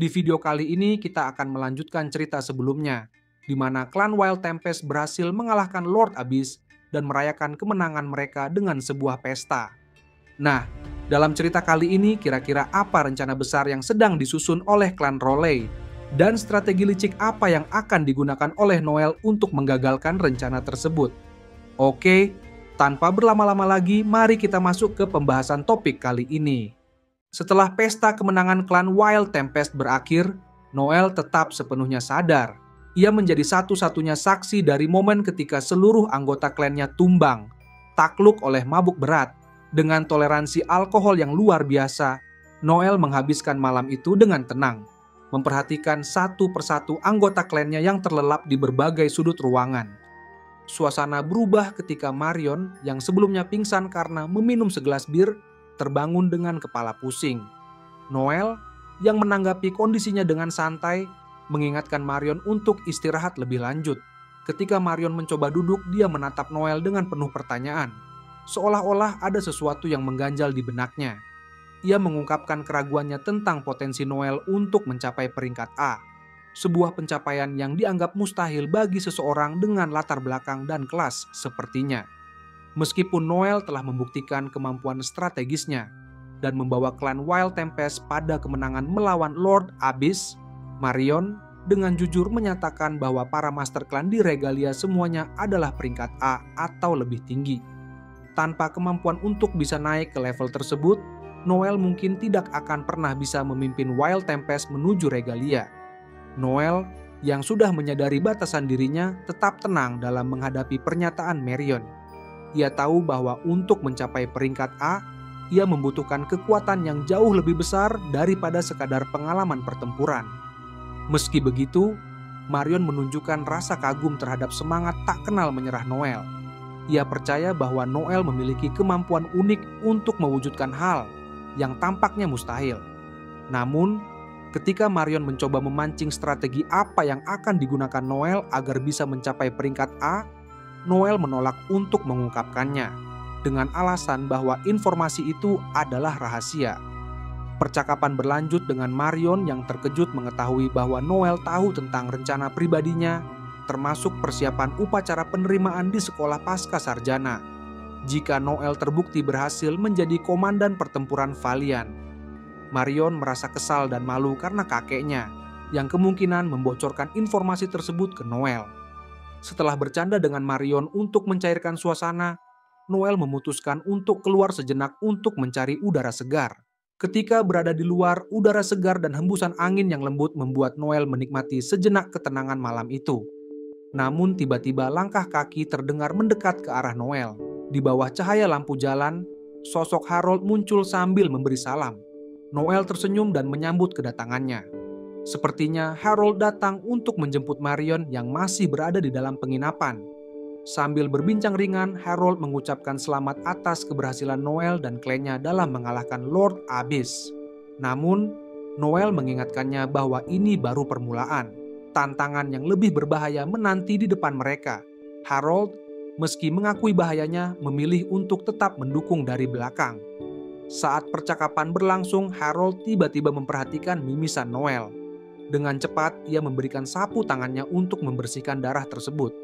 Di video kali ini kita akan melanjutkan cerita sebelumnya, di mana klan Wild Tempest berhasil mengalahkan Lord Abyss dan merayakan kemenangan mereka dengan sebuah pesta. Nah, dalam cerita kali ini kira-kira apa rencana besar yang sedang disusun oleh klan R'lyeh? Dan strategi licik apa yang akan digunakan oleh Noel untuk menggagalkan rencana tersebut? Oke, tanpa berlama-lama lagi, mari kita masuk ke pembahasan topik kali ini. Setelah pesta kemenangan klan Wild Tempest berakhir, Noel tetap sepenuhnya sadar. Ia menjadi satu-satunya saksi dari momen ketika seluruh anggota klannya tumbang, takluk oleh mabuk berat. Dengan toleransi alkohol yang luar biasa, Noel menghabiskan malam itu dengan tenang, memperhatikan satu persatu anggota klannya yang terlelap di berbagai sudut ruangan. Suasana berubah ketika Marion yang sebelumnya pingsan karena meminum segelas bir, terbangun dengan kepala pusing. Noel yang menanggapi kondisinya dengan santai, mengingatkan Marion untuk istirahat lebih lanjut. Ketika Marion mencoba duduk, dia menatap Noel dengan penuh pertanyaan. Seolah-olah ada sesuatu yang mengganjal di benaknya. Ia mengungkapkan keraguannya tentang potensi Noel untuk mencapai peringkat A. Sebuah pencapaian yang dianggap mustahil bagi seseorang dengan latar belakang dan kelas sepertinya. Meskipun Noel telah membuktikan kemampuan strategisnya dan membawa klan Wild Tempest pada kemenangan melawan Lord Abyss, Marion dengan jujur menyatakan bahwa para master klan di Regalia semuanya adalah peringkat A atau lebih tinggi. Tanpa kemampuan untuk bisa naik ke level tersebut, Noel mungkin tidak akan pernah bisa memimpin Wild Tempest menuju Regalia. Noel yang sudah menyadari batasan dirinya tetap tenang dalam menghadapi pernyataan Marion. Ia tahu bahwa untuk mencapai peringkat A, ia membutuhkan kekuatan yang jauh lebih besar daripada sekadar pengalaman pertempuran. Meski begitu, Marion menunjukkan rasa kagum terhadap semangat tak kenal menyerah Noel. Ia percaya bahwa Noel memiliki kemampuan unik untuk mewujudkan hal yang tampaknya mustahil. Namun, ketika Marion mencoba memancing strategi apa yang akan digunakan Noel agar bisa mencapai peringkat A, Noel menolak untuk mengungkapkannya dengan alasan bahwa informasi itu adalah rahasia. Percakapan berlanjut dengan Marion yang terkejut mengetahui bahwa Noel tahu tentang rencana pribadinya, termasuk persiapan upacara penerimaan di sekolah pasca sarjana. Jika Noel terbukti berhasil menjadi komandan pertempuran Valiant, Marion merasa kesal dan malu karena kakeknya yang kemungkinan membocorkan informasi tersebut ke Noel. Setelah bercanda dengan Marion untuk mencairkan suasana, Noel memutuskan untuk keluar sejenak untuk mencari udara segar. Ketika berada di luar, udara segar dan hembusan angin yang lembut membuat Noel menikmati sejenak ketenangan malam itu. Namun tiba-tiba langkah kaki terdengar mendekat ke arah Noel. Di bawah cahaya lampu jalan, sosok Harold muncul sambil memberi salam. Noel tersenyum dan menyambut kedatangannya. Sepertinya Harold datang untuk menjemput Marion yang masih berada di dalam penginapan. Sambil berbincang ringan, Harold mengucapkan selamat atas keberhasilan Noel dan klannya dalam mengalahkan Lord Abyss. Namun, Noel mengingatkannya bahwa ini baru permulaan. Tantangan yang lebih berbahaya menanti di depan mereka. Harold, meski mengakui bahayanya, memilih untuk tetap mendukung dari belakang. Saat percakapan berlangsung, Harold tiba-tiba memperhatikan mimisan Noel. Dengan cepat, ia memberikan sapu tangannya untuk membersihkan darah tersebut.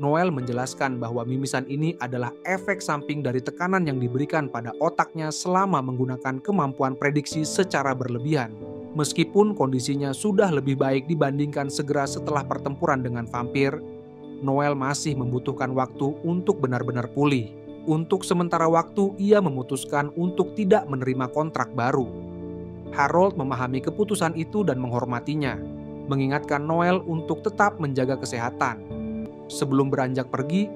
Noel menjelaskan bahwa mimisan ini adalah efek samping dari tekanan yang diberikan pada otaknya selama menggunakan kemampuan prediksi secara berlebihan. Meskipun kondisinya sudah lebih baik dibandingkan segera setelah pertempuran dengan vampir, Noel masih membutuhkan waktu untuk benar-benar pulih. Untuk sementara waktu, ia memutuskan untuk tidak menerima kontrak baru. Harold memahami keputusan itu dan menghormatinya, mengingatkan Noel untuk tetap menjaga kesehatan. Sebelum beranjak pergi,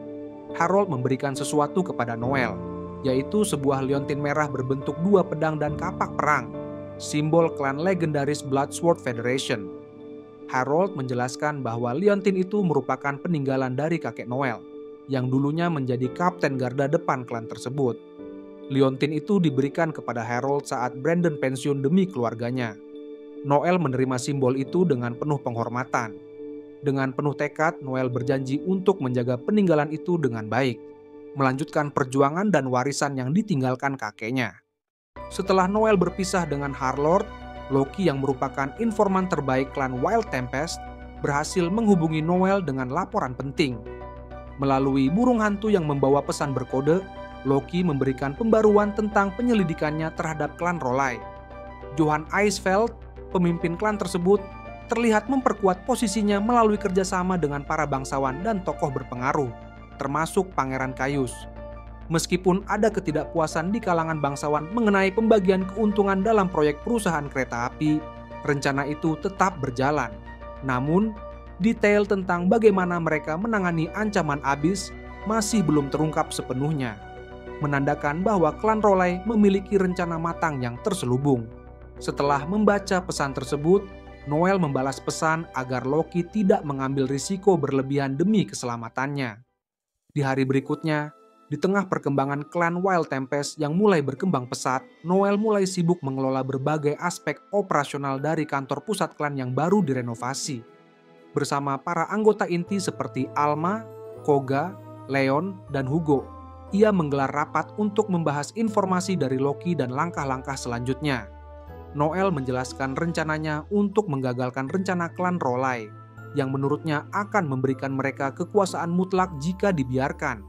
Harold memberikan sesuatu kepada Noel, yaitu sebuah liontin merah berbentuk dua pedang dan kapak perang, simbol klan legendaris Bloodsword Federation. Harold menjelaskan bahwa liontin itu merupakan peninggalan dari kakek Noel, yang dulunya menjadi kapten garda depan klan tersebut. Liontin itu diberikan kepada Harold saat Brandon pensiun demi keluarganya. Noel menerima simbol itu dengan penuh penghormatan. Dengan penuh tekad, Noel berjanji untuk menjaga peninggalan itu dengan baik, melanjutkan perjuangan dan warisan yang ditinggalkan kakeknya. Setelah Noel berpisah dengan Harlord, Loki yang merupakan informan terbaik klan Wild Tempest berhasil menghubungi Noel dengan laporan penting. Melalui burung hantu yang membawa pesan berkode, Loki memberikan pembaruan tentang penyelidikannya terhadap klan Rolai. Johan Eisfeld, pemimpin klan tersebut, terlihat memperkuat posisinya melalui kerjasama dengan para bangsawan dan tokoh berpengaruh, termasuk Pangeran Caius. Meskipun ada ketidakpuasan di kalangan bangsawan mengenai pembagian keuntungan dalam proyek perusahaan kereta api, rencana itu tetap berjalan. Namun, detail tentang bagaimana mereka menangani ancaman Abyss masih belum terungkap sepenuhnya, menandakan bahwa klan Rolai memiliki rencana matang yang terselubung. Setelah membaca pesan tersebut, Noel membalas pesan agar Loki tidak mengambil risiko berlebihan demi keselamatannya. Di hari berikutnya, di tengah perkembangan klan Wild Tempest yang mulai berkembang pesat, Noel mulai sibuk mengelola berbagai aspek operasional dari kantor pusat klan yang baru direnovasi. Bersama para anggota inti seperti Alma, Koga, Leon, dan Hugo, ia menggelar rapat untuk membahas informasi dari Loki dan langkah-langkah selanjutnya. Noel menjelaskan rencananya untuk menggagalkan rencana klan Rolai, yang menurutnya akan memberikan mereka kekuasaan mutlak jika dibiarkan.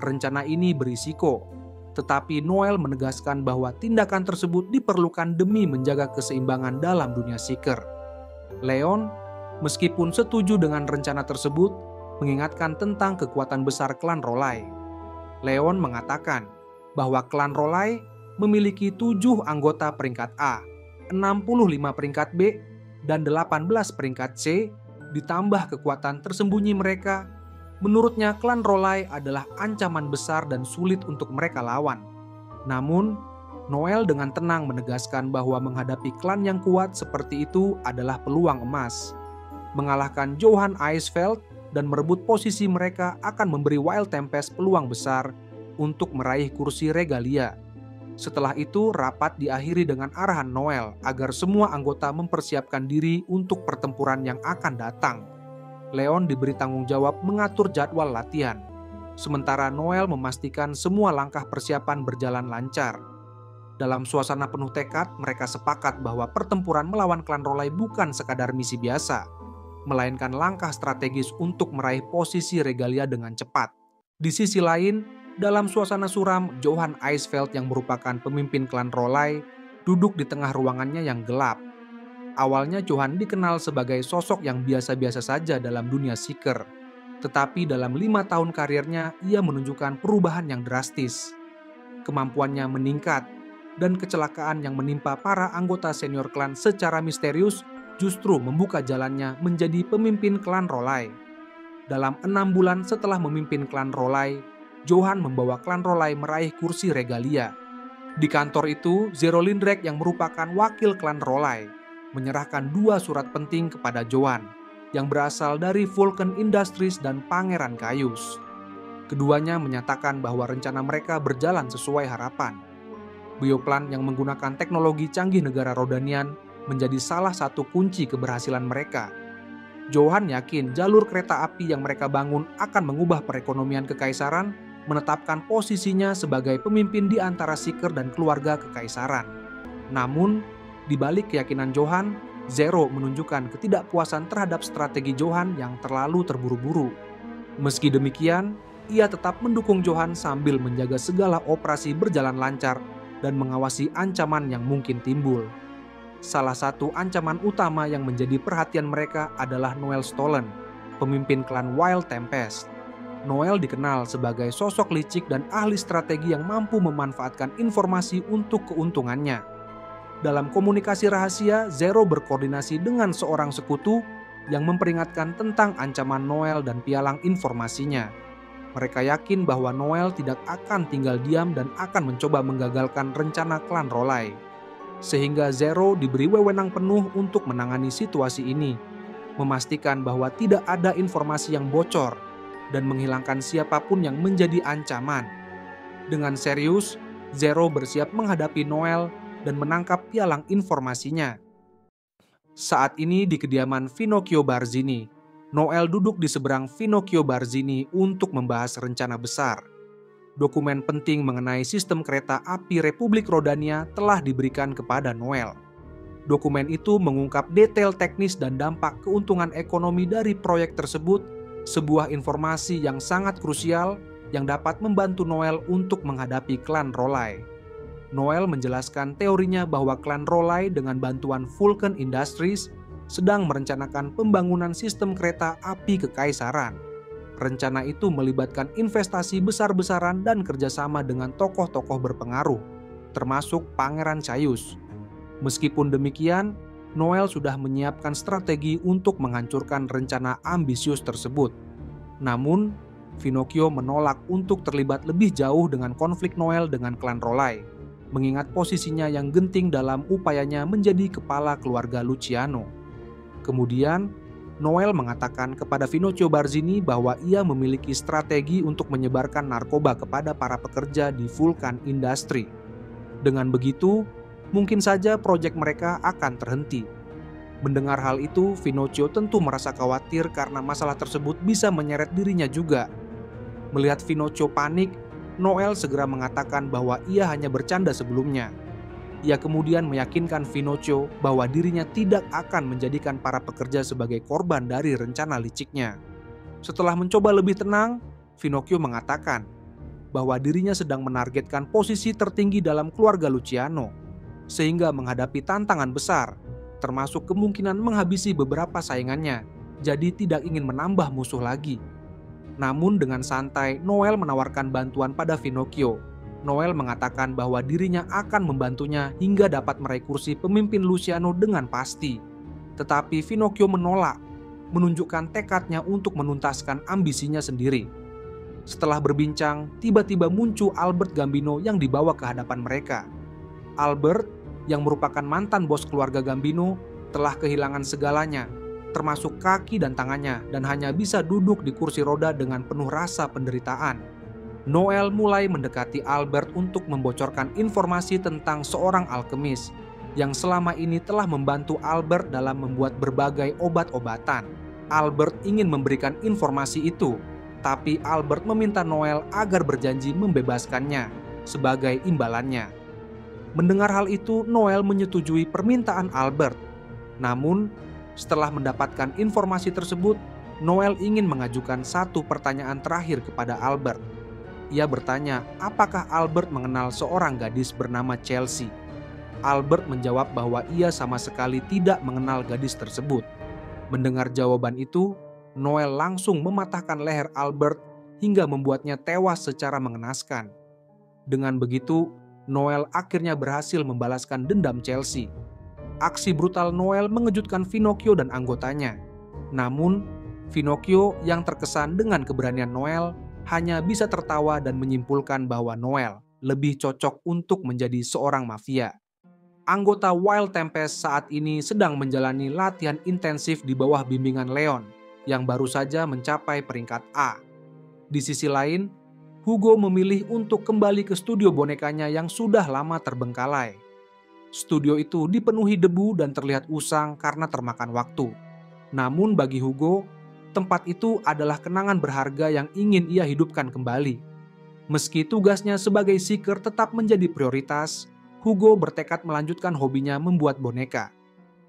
Rencana ini berisiko, tetapi Noel menegaskan bahwa tindakan tersebut diperlukan demi menjaga keseimbangan dalam dunia Seeker. Leon, meskipun setuju dengan rencana tersebut, mengingatkan tentang kekuatan besar klan Rolai. Leon mengatakan bahwa klan Rolai memiliki 7 anggota peringkat A, 65 peringkat B, dan 18 peringkat C, ditambah kekuatan tersembunyi mereka. Menurutnya klan Rolai adalah ancaman besar dan sulit untuk mereka lawan. Namun, Noel dengan tenang menegaskan bahwa menghadapi klan yang kuat seperti itu adalah peluang emas. Mengalahkan Johan Eisfeld dan merebut posisi mereka akan memberi Wild Tempest peluang besar untuk meraih kursi regalia. Setelah itu, rapat diakhiri dengan arahan Noel agar semua anggota mempersiapkan diri untuk pertempuran yang akan datang. Leon diberi tanggung jawab mengatur jadwal latihan, sementara Noel memastikan semua langkah persiapan berjalan lancar. Dalam suasana penuh tekad, mereka sepakat bahwa pertempuran melawan klan Rolai bukan sekadar misi biasa, melainkan langkah strategis untuk meraih posisi regalia dengan cepat. Di sisi lain, dalam suasana suram, Johan Eisfeld yang merupakan pemimpin klan Rolai duduk di tengah ruangannya yang gelap. Awalnya Johan dikenal sebagai sosok yang biasa-biasa saja dalam dunia Seeker. Tetapi dalam 5 tahun karirnya, ia menunjukkan perubahan yang drastis. Kemampuannya meningkat, dan kecelakaan yang menimpa para anggota senior klan secara misterius justru membuka jalannya menjadi pemimpin klan Rolai. Dalam 6 bulan setelah memimpin klan Rolai, Johan membawa klan Rolai meraih kursi regalia. Di kantor itu, Zero Lindrek yang merupakan wakil klan Rolai menyerahkan 2 surat penting kepada Johan yang berasal dari Vulcan Industries dan Pangeran Caius. Keduanya menyatakan bahwa rencana mereka berjalan sesuai harapan. Bioplan yang menggunakan teknologi canggih negara Rodanian menjadi salah satu kunci keberhasilan mereka. Johan yakin jalur kereta api yang mereka bangun akan mengubah perekonomian kekaisaran, menetapkan posisinya sebagai pemimpin di antara Seeker dan keluarga kekaisaran. Namun, di balik keyakinan Johan, Zero menunjukkan ketidakpuasan terhadap strategi Johan yang terlalu terburu-buru. Meski demikian, ia tetap mendukung Johan sambil menjaga segala operasi berjalan lancar dan mengawasi ancaman yang mungkin timbul. Salah satu ancaman utama yang menjadi perhatian mereka adalah Noel Stolen, pemimpin klan Wild Tempest. Noel dikenal sebagai sosok licik dan ahli strategi yang mampu memanfaatkan informasi untuk keuntungannya. Dalam komunikasi rahasia, Zero berkoordinasi dengan seorang sekutu yang memperingatkan tentang ancaman Noel dan pialang informasinya. Mereka yakin bahwa Noel tidak akan tinggal diam dan akan mencoba menggagalkan rencana klan Rolai. Sehingga Zero diberi wewenang penuh untuk menangani situasi ini, memastikan bahwa tidak ada informasi yang bocor, dan menghilangkan siapapun yang menjadi ancaman. Dengan serius, Zero bersiap menghadapi Noel dan menangkap pialang informasinya. Saat ini di kediaman Finocchio Barzini, Noel duduk di seberang Finocchio Barzini untuk membahas rencana besar. Dokumen penting mengenai sistem kereta api Republik Rodania telah diberikan kepada Noel. Dokumen itu mengungkap detail teknis dan dampak keuntungan ekonomi dari proyek tersebut, sebuah informasi yang sangat krusial yang dapat membantu Noel untuk menghadapi klan R'lyeh. Noel menjelaskan teorinya bahwa klan R'lyeh dengan bantuan Vulcan Industries sedang merencanakan pembangunan sistem kereta api kekaisaran. Rencana itu melibatkan investasi besar-besaran dan kerjasama dengan tokoh-tokoh berpengaruh, termasuk Pangeran Chayus. Meskipun demikian, Noel sudah menyiapkan strategi untuk menghancurkan rencana ambisius tersebut. Namun, Pinocchio menolak untuk terlibat lebih jauh dengan konflik Noel dengan klan R'lyeh, mengingat posisinya yang genting dalam upayanya menjadi kepala keluarga Luciano. Kemudian, Noel mengatakan kepada Finocchio Barzini bahwa ia memiliki strategi untuk menyebarkan narkoba kepada para pekerja di Vulcan Industry. Dengan begitu, mungkin saja proyek mereka akan terhenti. Mendengar hal itu, Finocchio tentu merasa khawatir karena masalah tersebut bisa menyeret dirinya juga. Melihat Finocchio panik, Noel segera mengatakan bahwa ia hanya bercanda sebelumnya. Ia kemudian meyakinkan Finocchio bahwa dirinya tidak akan menjadikan para pekerja sebagai korban dari rencana liciknya. Setelah mencoba lebih tenang, Finocchio mengatakan bahwa dirinya sedang menargetkan posisi tertinggi dalam keluarga Luciano, sehingga menghadapi tantangan besar, termasuk kemungkinan menghabisi beberapa saingannya, jadi tidak ingin menambah musuh lagi. Namun dengan santai, Noel menawarkan bantuan pada Finocchio. Noel mengatakan bahwa dirinya akan membantunya hingga dapat meraih kursi pemimpin Luciano dengan pasti. Tetapi Finocchio menolak, menunjukkan tekadnya untuk menuntaskan ambisinya sendiri. Setelah berbincang, tiba-tiba muncul Albert Gambino yang dibawa ke hadapan mereka. Albert, yang merupakan mantan bos keluarga Gambino, telah kehilangan segalanya, termasuk kaki dan tangannya, dan hanya bisa duduk di kursi roda dengan penuh rasa penderitaan. Noel mulai mendekati Albert untuk membocorkan informasi tentang seorang alkemis yang selama ini telah membantu Albert dalam membuat berbagai obat-obatan. Albert ingin memberikan informasi itu, tapi Albert meminta Noel agar berjanji membebaskannya sebagai imbalannya. Mendengar hal itu, Noel menyetujui permintaan Albert. Namun, setelah mendapatkan informasi tersebut, Noel ingin mengajukan satu pertanyaan terakhir kepada Albert. Ia bertanya apakah Albert mengenal seorang gadis bernama Chelsea. Albert menjawab bahwa ia sama sekali tidak mengenal gadis tersebut. Mendengar jawaban itu, Noel langsung mematahkan leher Albert hingga membuatnya tewas secara mengenaskan. Dengan begitu, Noel akhirnya berhasil membalaskan dendam Chelsea. Aksi brutal Noel mengejutkan Finocchio dan anggotanya. Namun, Finocchio yang terkesan dengan keberanian Noel hanya bisa tertawa dan menyimpulkan bahwa Noel lebih cocok untuk menjadi seorang mafia. Anggota Wild Tempest saat ini sedang menjalani latihan intensif di bawah bimbingan Leon yang baru saja mencapai peringkat A. Di sisi lain, Hugo memilih untuk kembali ke studio bonekanya yang sudah lama terbengkalai. Studio itu dipenuhi debu dan terlihat usang karena termakan waktu. Namun bagi Hugo, tempat itu adalah kenangan berharga yang ingin ia hidupkan kembali. Meski tugasnya sebagai seeker tetap menjadi prioritas, Hugo bertekad melanjutkan hobinya membuat boneka.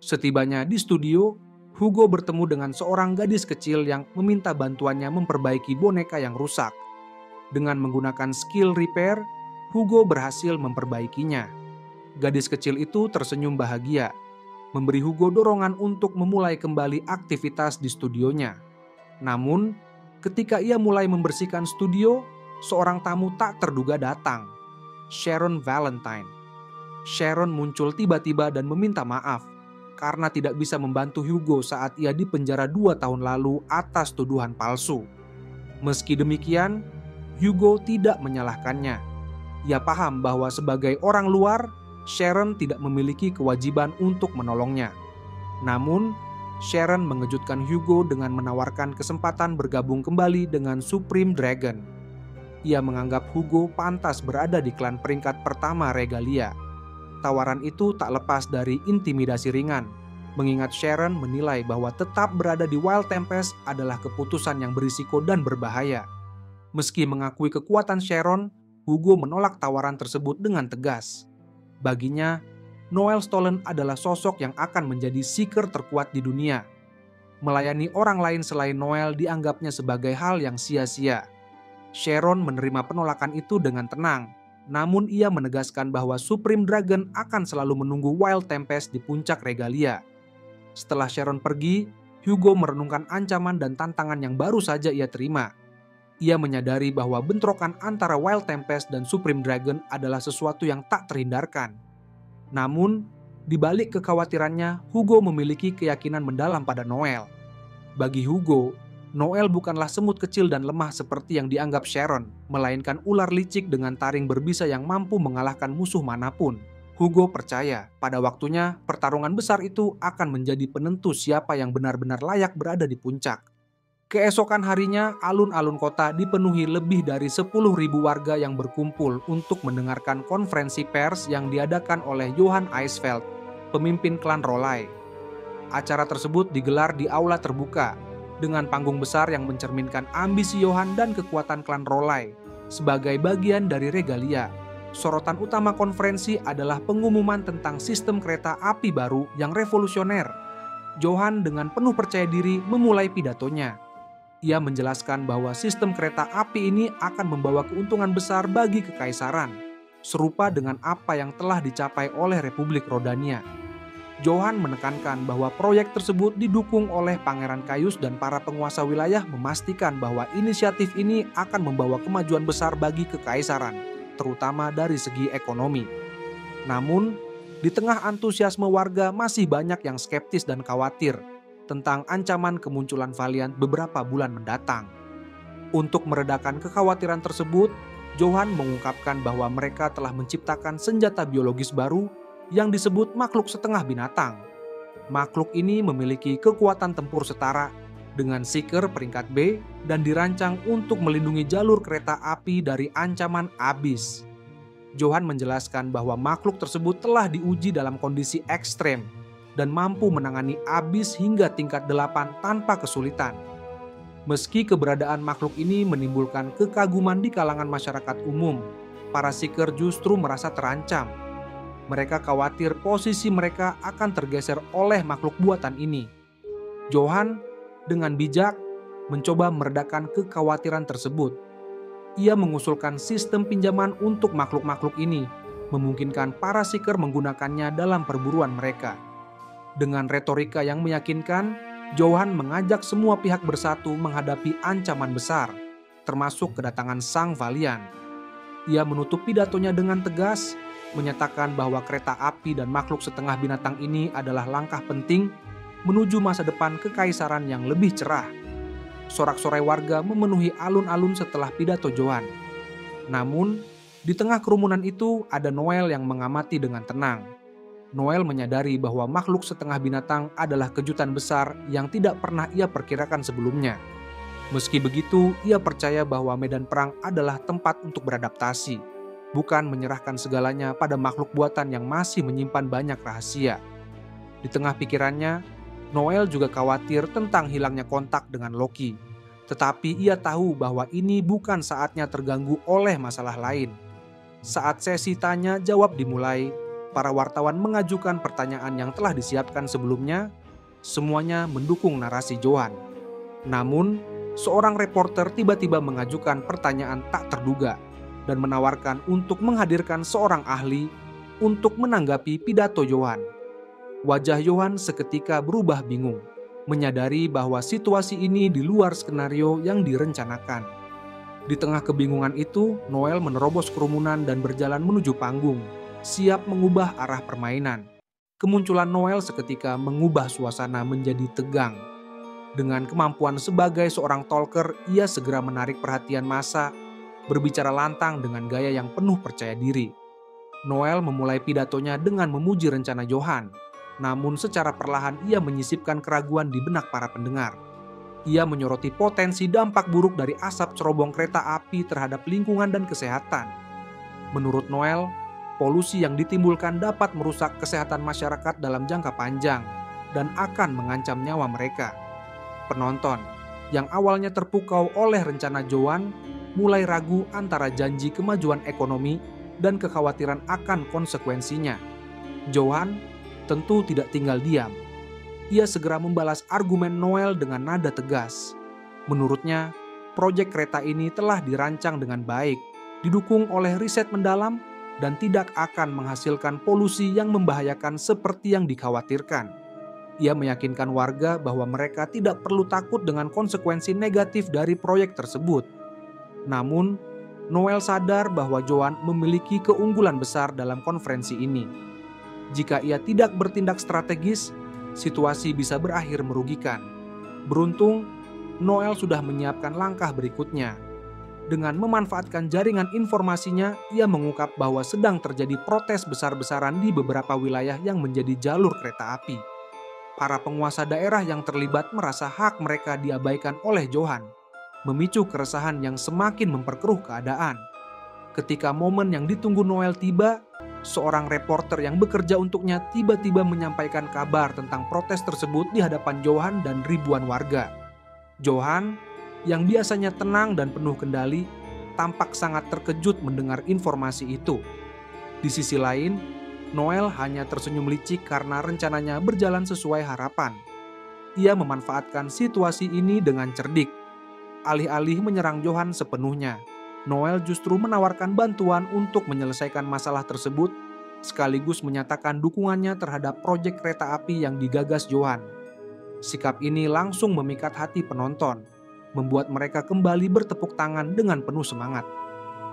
Setibanya di studio, Hugo bertemu dengan seorang gadis kecil yang meminta bantuannya memperbaiki boneka yang rusak. Dengan menggunakan skill repair, Hugo berhasil memperbaikinya. Gadis kecil itu tersenyum bahagia, memberi Hugo dorongan untuk memulai kembali aktivitas di studionya. Namun, ketika ia mulai membersihkan studio, seorang tamu tak terduga datang, Sharon Valentine. Sharon muncul tiba-tiba dan meminta maaf karena tidak bisa membantu Hugo saat ia dipenjara 2 tahun lalu atas tuduhan palsu. Meski demikian, Hugo tidak menyalahkannya. Ia paham bahwa sebagai orang luar, Sharon tidak memiliki kewajiban untuk menolongnya. Namun, Sharon mengejutkan Hugo dengan menawarkan kesempatan bergabung kembali dengan Supreme Dragon. Ia menganggap Hugo pantas berada di klan peringkat pertama Regalia. Tawaran itu tak lepas dari intimidasi ringan, mengingat Sharon menilai bahwa tetap berada di Wild Tempest adalah keputusan yang berisiko dan berbahaya. Meski mengakui kekuatan Sharon, Hugo menolak tawaran tersebut dengan tegas. Baginya, Noel Stollen adalah sosok yang akan menjadi seeker terkuat di dunia. Melayani orang lain selain Noel dianggapnya sebagai hal yang sia-sia. Sharon menerima penolakan itu dengan tenang, namun ia menegaskan bahwa Supreme Dragon akan selalu menunggu Wild Tempest di puncak regalia. Setelah Sharon pergi, Hugo merenungkan ancaman dan tantangan yang baru saja ia terima. Ia menyadari bahwa bentrokan antara Wild Tempest dan Supreme Dragon adalah sesuatu yang tak terhindarkan. Namun, di balik kekhawatirannya, Hugo memiliki keyakinan mendalam pada Noel. Bagi Hugo, Noel bukanlah semut kecil dan lemah seperti yang dianggap Sharon, melainkan ular licik dengan taring berbisa yang mampu mengalahkan musuh manapun. Hugo percaya pada waktunya pertarungan besar itu akan menjadi penentu siapa yang benar-benar layak berada di puncak. Keesokan harinya, alun-alun kota dipenuhi lebih dari 10.000 warga yang berkumpul untuk mendengarkan konferensi pers yang diadakan oleh Johan Eisfeld, pemimpin klan Rolai. Acara tersebut digelar di aula terbuka, dengan panggung besar yang mencerminkan ambisi Johan dan kekuatan klan Rolai. Sebagai bagian dari regalia, sorotan utama konferensi adalah pengumuman tentang sistem kereta api baru yang revolusioner. Johan dengan penuh percaya diri memulai pidatonya. Ia menjelaskan bahwa sistem kereta api ini akan membawa keuntungan besar bagi kekaisaran, serupa dengan apa yang telah dicapai oleh Republik Rodania. Johan menekankan bahwa proyek tersebut didukung oleh Pangeran Caius dan para penguasa wilayah memastikan bahwa inisiatif ini akan membawa kemajuan besar bagi kekaisaran, terutama dari segi ekonomi. Namun, di tengah antusiasme warga masih banyak yang skeptis dan khawatir tentang ancaman kemunculan Valiant beberapa bulan mendatang. Untuk meredakan kekhawatiran tersebut, Johan mengungkapkan bahwa mereka telah menciptakan senjata biologis baru yang disebut makhluk setengah binatang. Makhluk ini memiliki kekuatan tempur setara dengan Seeker peringkat B dan dirancang untuk melindungi jalur kereta api dari ancaman Abyss. Johan menjelaskan bahwa makhluk tersebut telah diuji dalam kondisi ekstrem dan mampu menangani Abyss hingga tingkat 8 tanpa kesulitan. Meski keberadaan makhluk ini menimbulkan kekaguman di kalangan masyarakat umum, para Seeker justru merasa terancam. Mereka khawatir posisi mereka akan tergeser oleh makhluk buatan ini. Johan dengan bijak mencoba meredakan kekhawatiran tersebut. Ia mengusulkan sistem pinjaman untuk makhluk-makhluk ini, memungkinkan para Seeker menggunakannya dalam perburuan mereka. Dengan retorika yang meyakinkan, Johan mengajak semua pihak bersatu menghadapi ancaman besar, termasuk kedatangan Sang Valiant. Ia menutup pidatonya dengan tegas, menyatakan bahwa kereta api dan makhluk setengah binatang ini adalah langkah penting menuju masa depan kekaisaran yang lebih cerah. Sorak-sorai warga memenuhi alun-alun setelah pidato Johan. Namun, di tengah kerumunan itu ada Noel yang mengamati dengan tenang. Noel menyadari bahwa makhluk setengah binatang adalah kejutan besar yang tidak pernah ia perkirakan sebelumnya. Meski begitu, ia percaya bahwa medan perang adalah tempat untuk beradaptasi, bukan menyerahkan segalanya pada makhluk buatan yang masih menyimpan banyak rahasia. Di tengah pikirannya, Noel juga khawatir tentang hilangnya kontak dengan Loki. Tetapi ia tahu bahwa ini bukan saatnya terganggu oleh masalah lain. Saat sesi tanya jawab dimulai, para wartawan mengajukan pertanyaan yang telah disiapkan sebelumnya. Semuanya mendukung narasi Johan. Namun, seorang reporter tiba-tiba mengajukan pertanyaan tak terduga dan menawarkan untuk menghadirkan seorang ahli untuk menanggapi pidato Johan. Wajah Johan seketika berubah bingung, menyadari bahwa situasi ini di luar skenario yang direncanakan. Di tengah kebingungan itu, Noel menerobos kerumunan dan berjalan menuju panggung, siap mengubah arah permainan. Kemunculan Noel seketika mengubah suasana menjadi tegang. Dengan kemampuan sebagai seorang talker, ia segera menarik perhatian massa, berbicara lantang dengan gaya yang penuh percaya diri. Noel memulai pidatonya dengan memuji rencana Johan, namun secara perlahan ia menyisipkan keraguan di benak para pendengar. Ia menyoroti potensi dampak buruk dari asap cerobong kereta api terhadap lingkungan dan kesehatan. Menurut Noel, polusi yang ditimbulkan dapat merusak kesehatan masyarakat dalam jangka panjang dan akan mengancam nyawa mereka. Penonton yang awalnya terpukau oleh rencana Johan mulai ragu antara janji kemajuan ekonomi dan kekhawatiran akan konsekuensinya. Johan tentu tidak tinggal diam. Ia segera membalas argumen Noel dengan nada tegas. Menurutnya, proyek kereta ini telah dirancang dengan baik, didukung oleh riset mendalam, dan tidak akan menghasilkan polusi yang membahayakan seperti yang dikhawatirkan. Ia meyakinkan warga bahwa mereka tidak perlu takut dengan konsekuensi negatif dari proyek tersebut. Namun, Noel sadar bahwa Johan memiliki keunggulan besar dalam konferensi ini. Jika ia tidak bertindak strategis, situasi bisa berakhir merugikan. Beruntung, Noel sudah menyiapkan langkah berikutnya. Dengan memanfaatkan jaringan informasinya, ia mengungkap bahwa sedang terjadi protes besar-besaran di beberapa wilayah yang menjadi jalur kereta api. Para penguasa daerah yang terlibat merasa hak mereka diabaikan oleh Johan, memicu keresahan yang semakin memperkeruh keadaan. Ketika momen yang ditunggu Noel tiba, seorang reporter yang bekerja untuknya tiba-tiba menyampaikan kabar tentang protes tersebut di hadapan Johan dan ribuan warga. Johan, yang biasanya tenang dan penuh kendali, tampak sangat terkejut mendengar informasi itu. Di sisi lain, Noel hanya tersenyum licik karena rencananya berjalan sesuai harapan. Ia memanfaatkan situasi ini dengan cerdik. Alih-alih menyerang Johan sepenuhnya, Noel justru menawarkan bantuan untuk menyelesaikan masalah tersebut, sekaligus menyatakan dukungannya terhadap proyek kereta api yang digagas Johan. Sikap ini langsung memikat hati penonton, membuat mereka kembali bertepuk tangan dengan penuh semangat.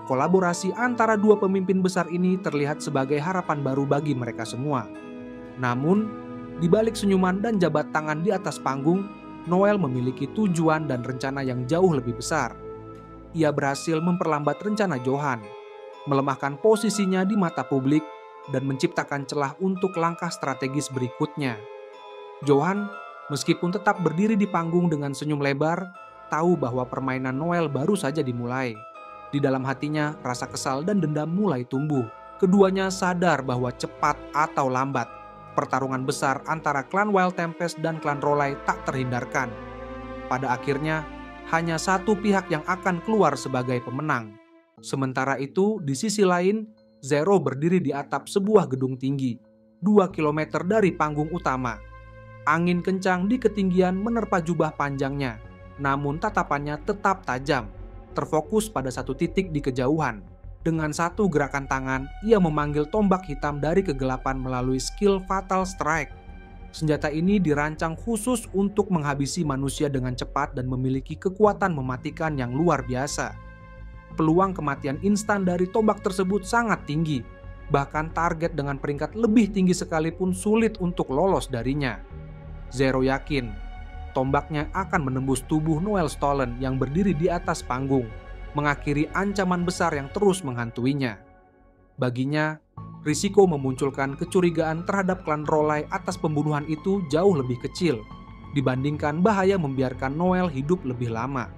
Kolaborasi antara dua pemimpin besar ini terlihat sebagai harapan baru bagi mereka semua. Namun, di balik senyuman dan jabat tangan di atas panggung, Noel memiliki tujuan dan rencana yang jauh lebih besar. Ia berhasil memperlambat rencana Johan, melemahkan posisinya di mata publik, dan menciptakan celah untuk langkah strategis berikutnya. Johan, meskipun tetap berdiri di panggung dengan senyum lebar, tahu bahwa permainan Noel baru saja dimulai. Di dalam hatinya, rasa kesal dan dendam mulai tumbuh. Keduanya sadar bahwa cepat atau lambat, pertarungan besar antara klan Wild Tempest dan klan Rolai tak terhindarkan. Pada akhirnya, hanya satu pihak yang akan keluar sebagai pemenang. Sementara itu, di sisi lain, Zero berdiri di atap sebuah gedung tinggi, 2 km dari panggung utama. Angin kencang di ketinggian menerpa jubah panjangnya, namun tatapannya tetap tajam, terfokus pada satu titik di kejauhan. Dengan satu gerakan tangan, ia memanggil tombak hitam dari kegelapan melalui skill Fatal Strike. Senjata ini dirancang khusus untuk menghabisi manusia dengan cepat dan memiliki kekuatan mematikan yang luar biasa. Peluang kematian instan dari tombak tersebut sangat tinggi, bahkan target dengan peringkat lebih tinggi sekalipun sulit untuk lolos darinya. Zero yakin tombaknya akan menembus tubuh Noel Stolen yang berdiri di atas panggung, mengakhiri ancaman besar yang terus menghantuinya. Baginya, risiko memunculkan kecurigaan terhadap klan Rolai atas pembunuhan itu jauh lebih kecil dibandingkan bahaya membiarkan Noel hidup lebih lama.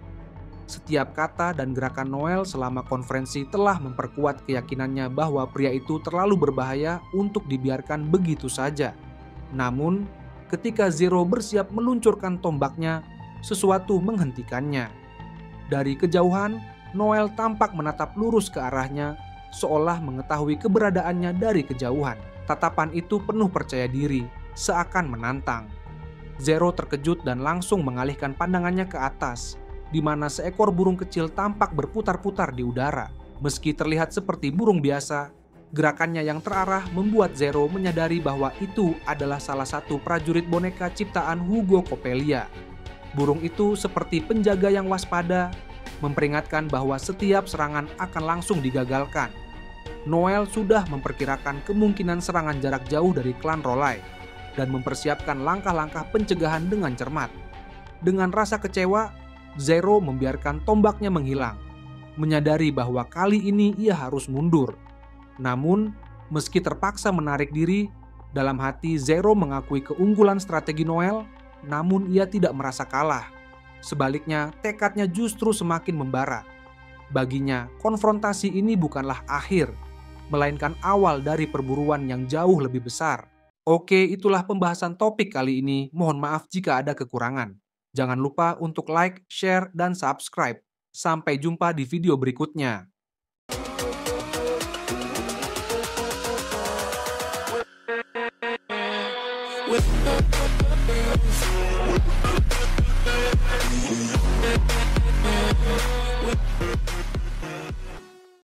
Setiap kata dan gerakan Noel selama konferensi telah memperkuat keyakinannya bahwa pria itu terlalu berbahaya untuk dibiarkan begitu saja. Namun, ketika Zero bersiap meluncurkan tombaknya, sesuatu menghentikannya. Dari kejauhan, Noel tampak menatap lurus ke arahnya, seolah mengetahui keberadaannya dari kejauhan. Tatapan itu penuh percaya diri, seakan menantang. Zero terkejut dan langsung mengalihkan pandangannya ke atas, di mana seekor burung kecil tampak berputar-putar di udara. Meski terlihat seperti burung biasa, gerakannya yang terarah membuat Zero menyadari bahwa itu adalah salah satu prajurit boneka ciptaan Hugo Coppelia. Burung itu seperti penjaga yang waspada, memperingatkan bahwa setiap serangan akan langsung digagalkan. Noel sudah memperkirakan kemungkinan serangan jarak jauh dari klan Rolai dan mempersiapkan langkah-langkah pencegahan dengan cermat. Dengan rasa kecewa, Zero membiarkan tombaknya menghilang, menyadari bahwa kali ini ia harus mundur. Namun, meski terpaksa menarik diri, dalam hati Zero mengakui keunggulan strategi Noel, namun ia tidak merasa kalah. Sebaliknya, tekadnya justru semakin membara. Baginya, konfrontasi ini bukanlah akhir, melainkan awal dari perburuan yang jauh lebih besar. Oke, itulah pembahasan topik kali ini. Mohon maaf jika ada kekurangan. Jangan lupa untuk like, share, dan subscribe. Sampai jumpa di video berikutnya. with